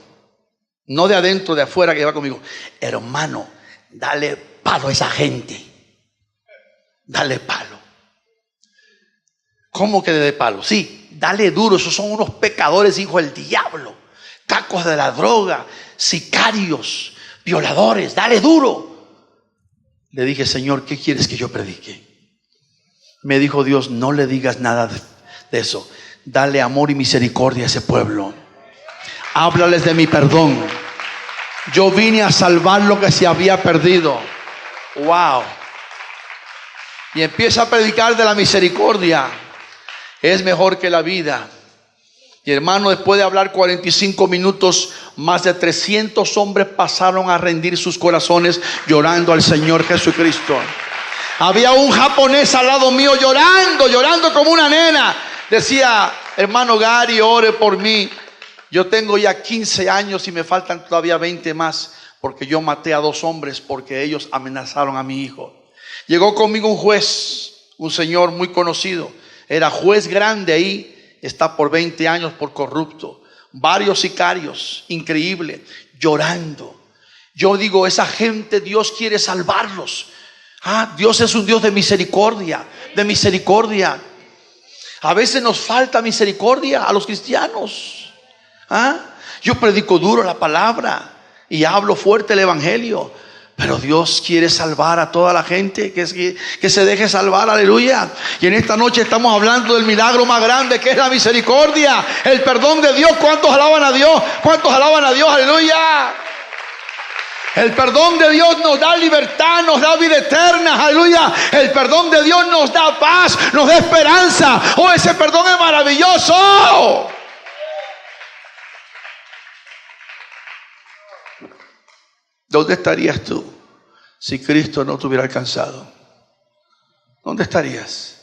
no de adentro, de afuera, que iba conmigo: hermano, dale palo a esa gente. Dale palo. ¿Cómo que de palo? Sí, dale duro. Esos son unos pecadores, hijos del diablo, cacos de la droga, sicarios, violadores. Dale duro. Le dije: Señor, ¿qué quieres que yo predique? Me dijo Dios: no le digas nada de eso. Dale amor y misericordia a ese pueblo. Háblales de mi perdón. Yo vine a salvar lo que se había perdido. Wow. Y empieza a predicar de la misericordia. Es mejor que la vida. Y hermano, después de hablar 45 minutos, más de 300 hombres pasaron a rendir sus corazones llorando al Señor Jesucristo. Había un japonés al lado mío llorando como una nena. Decía: hermano Gary, ore por mí. Yo tengo ya 15 años y me faltan todavía 20 más, porque yo maté a 2 hombres porque ellos amenazaron a mi hijo. Llegó conmigo un juez, un señor muy conocido. Era juez grande ahí, está por 20 años por corrupto. Varios sicarios, increíble, llorando. Yo digo, esa gente Dios quiere salvarlos. Dios es un Dios de misericordia, de misericordia. A veces nos falta misericordia a los cristianos. Yo predico duro la palabra y hablo fuerte el evangelio, pero Dios quiere salvar a toda la gente que se deje salvar, aleluya. Y en esta noche estamos hablando del milagro más grande, que es la misericordia, el perdón de Dios. ¿Cuántos alaban a Dios? ¿Cuántos alaban a Dios? Aleluya. El perdón de Dios nos da libertad, nos da vida eterna, aleluya. El perdón de Dios nos da paz, nos da esperanza. Ese perdón es maravilloso. ¿Dónde estarías tú si Cristo no te hubiera alcanzado? ¿Dónde estarías?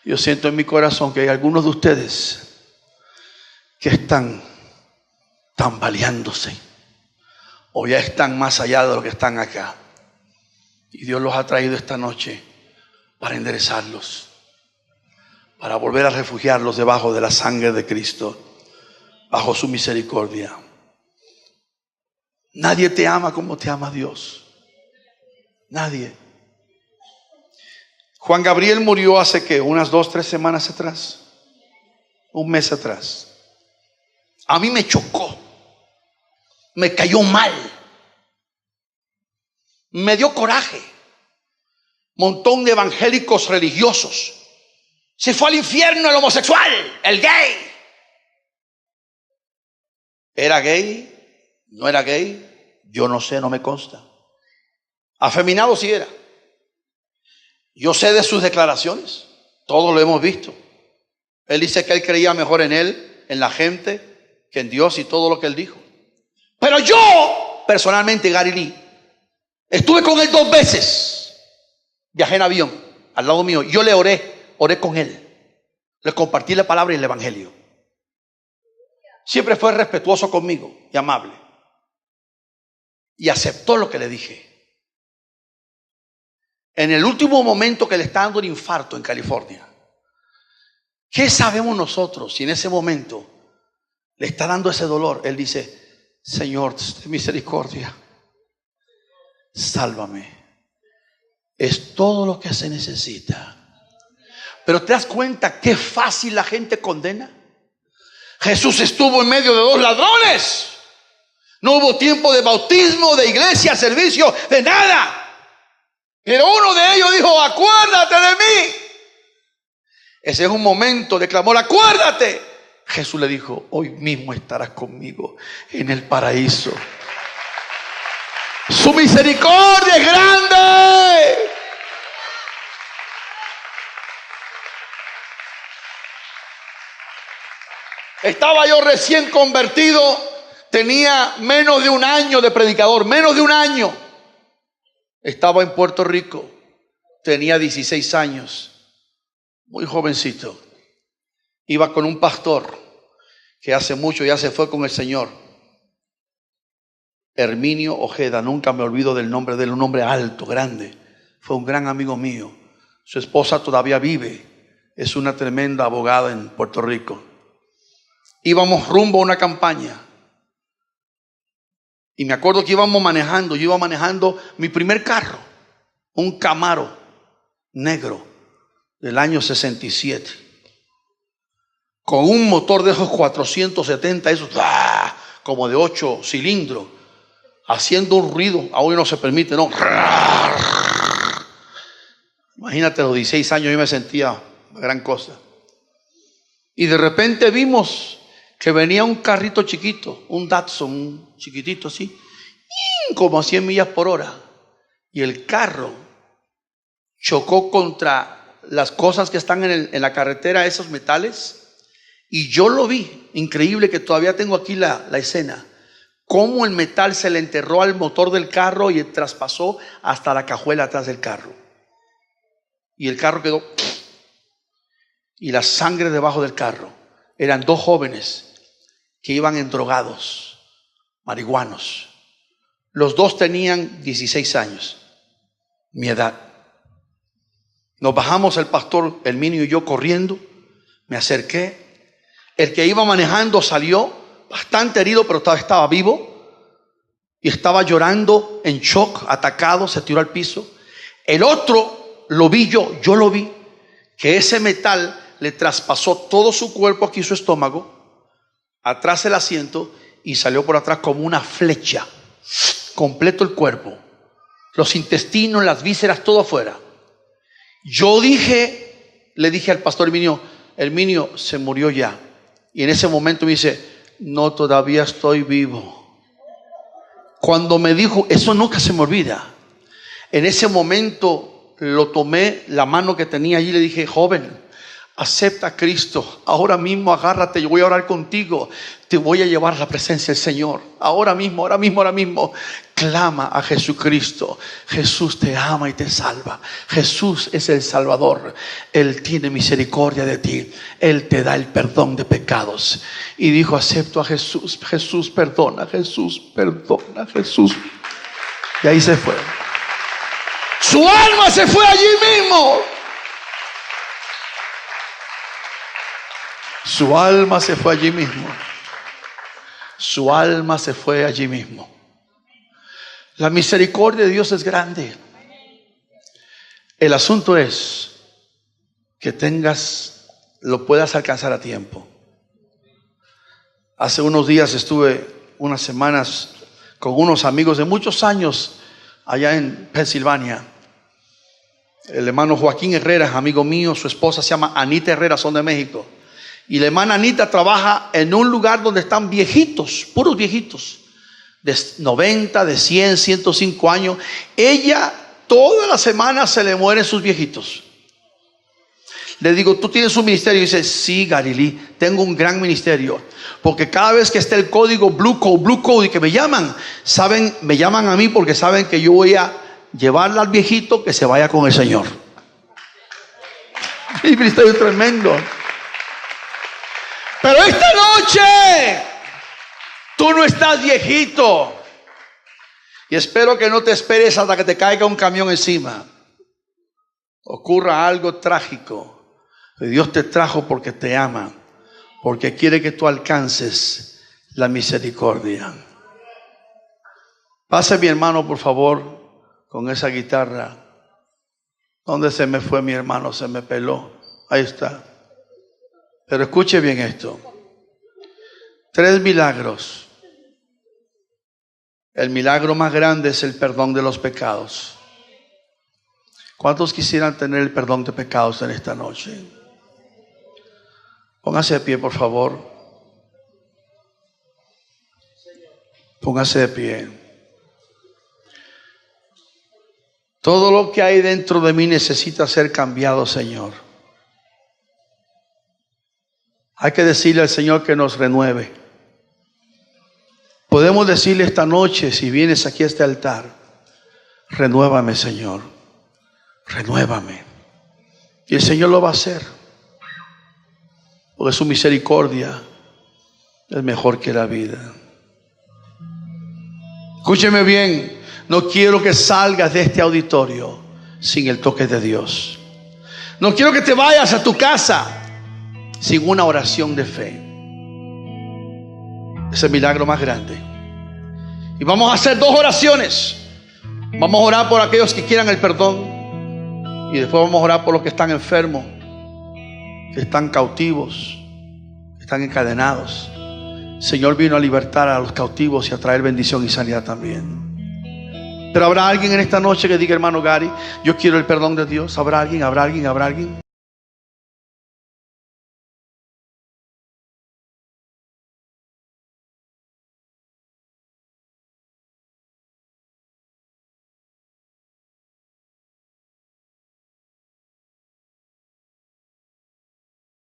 Yo siento en mi corazón que hay algunos de ustedes que están tambaleándose, o ya están más allá de lo que están acá. Y Dios los ha traído esta noche para enderezarlos, para volver a refugiarlos debajo de la sangre de Cristo, bajo su misericordia. Nadie te ama como te ama Dios. Nadie. Juan Gabriel murió hace ¿qué? Unas 2-3 semanas atrás. Un mes atrás. A mí me chocó. Me cayó mal. Me dio coraje. Montón de evangélicos religiosos. Se fue al infierno el homosexual, el gay. ¿Era gay? ¿No era gay? Yo no sé, no me consta. Afeminado sí era. Yo sé de sus declaraciones. Todos lo hemos visto. Él dice que él creía mejor en él, en la gente, que en Dios y todo lo que él dijo. Pero yo, personalmente, Gary Lee, estuve con él 2 veces. Viajé en avión, al lado mío. Yo le oré con él. Le compartí la palabra y el evangelio. Siempre fue respetuoso conmigo y amable. Y aceptó lo que le dije. En el último momento que le está dando un infarto en California, ¿qué sabemos nosotros si en ese momento le está dando ese dolor? Él dice: Señor, ten misericordia, sálvame. Es todo lo que se necesita. Pero ¿te das cuenta qué fácil la gente condena? Jesús estuvo en medio de 2 ladrones. No hubo tiempo de bautismo, de iglesia, servicio, de nada. Pero uno de ellos dijo: acuérdate de mí. Ese es un momento de clamor: acuérdate. Jesús le dijo: hoy mismo estarás conmigo en el paraíso. Su misericordia es grande. Estaba yo recién convertido. Tenía menos de 1 año de predicador, menos de 1 año. Estaba en Puerto Rico, tenía 16 años, muy jovencito. Iba con un pastor que hace mucho ya se fue con el Señor, Herminio Ojeda, nunca me olvido del nombre de él, un hombre alto, grande, fue un gran amigo mío. Su esposa todavía vive, es una tremenda abogada en Puerto Rico. Íbamos rumbo a una campaña y me acuerdo que íbamos manejando, yo iba manejando mi primer carro, un Camaro negro del año 67, con un motor de esos 470, esos como de 8 cilindros, haciendo un ruido, hoy no se permite, no. Imagínate, a los 16 años yo me sentía gran cosa. Y de repente vimos que venía un carrito chiquito, un Datsun, un chiquitito así, como a 100 millas por hora. Y el carro chocó contra las cosas que están en la carretera, esos metales. Y yo lo vi, increíble que todavía tengo aquí la escena. Cómo el metal se le enterró al motor del carro y traspasó hasta la cajuela atrás del carro. Y el carro quedó, y la sangre debajo del carro. Eran 2 jóvenes que iban endrogados, marihuanos. Los 2 tenían 16 años, mi edad. Nos bajamos el pastor Herminio y yo corriendo. Me acerqué. El que iba manejando salió bastante herido, pero estaba vivo. Y estaba llorando en shock, atacado, se tiró al piso. El otro lo vi yo lo vi, que ese metal le traspasó todo su cuerpo, aquí su estómago, atrás el asiento, y salió por atrás como una flecha, completo el cuerpo, los intestinos, las vísceras, todo afuera. Yo le dije al pastor Herminio, se murió ya. Y en ese momento me dice, no, todavía estoy vivo. Cuando me dijo, eso nunca se me olvida. En ese momento lo tomé, la mano que tenía allí, le dije, joven, acepta a Cristo, ahora mismo agárrate, yo voy a orar contigo, te voy a llevar a la presencia del Señor, ahora mismo, clama a Jesucristo. Jesús te ama y te salva. Jesús es el Salvador, Él tiene misericordia de ti, Él te da el perdón de pecados. Y dijo, acepto a Jesús, Jesús perdona, Jesús perdona, Jesús. Y ahí se fue. Su alma se fue allí mismo. Su alma se fue allí mismo. Su alma se fue allí mismo. La misericordia de Dios es grande. El asunto es que lo puedas alcanzar a tiempo. Hace unos días estuve unas semanas con unos amigos de muchos años allá en Pensilvania. El hermano Joaquín Herrera es amigo mío, su esposa se llama Anita Herrera, son de México. Y la hermana Anita trabaja en un lugar donde están viejitos, puros viejitos, de 90, de 100, 105 años. Ella todas las semanas se le mueren sus viejitos. Le digo, ¿tú tienes un ministerio? Y dice, sí, Galilí, tengo un gran ministerio. Porque cada vez que está el código Blue Code y que me llaman a mí porque saben que yo voy a llevarla al viejito que se vaya con el Señor. Mi ministerio tremendo. Pero esta noche tú no estás viejito. Y espero que no te esperes hasta que te caiga un camión encima, ocurra algo trágico. Dios te trajo porque te ama, porque quiere que tú alcances la misericordia. Pase mi hermano, por favor, con esa guitarra. ¿Dónde se me fue mi hermano? Se me peló. Ahí está. Pero escuche bien esto. 3 milagros. El milagro más grande es el perdón de los pecados. ¿Cuántos quisieran tener el perdón de pecados en esta noche? Póngase de pie, por favor. Póngase de pie. Todo lo que hay dentro de mí necesita ser cambiado, Señor. Hay que decirle al Señor que nos renueve. Podemos decirle esta noche, si vienes aquí a este altar, renuévame, Señor, renuévame. Y el Señor lo va a hacer, porque su misericordia es mejor que la vida. Escúcheme bien, no quiero que salgas de este auditorio sin el toque de Dios. No quiero que te vayas a tu casa sin una oración de fe. Es el milagro más grande. Y vamos a hacer 2 oraciones. Vamos a orar por aquellos que quieran el perdón, y después vamos a orar por los que están enfermos, que están cautivos, que están encadenados. El Señor vino a libertar a los cautivos y a traer bendición y sanidad también. Pero habrá alguien en esta noche que diga: hermano Gary, yo quiero el perdón de Dios. ¿Habrá alguien?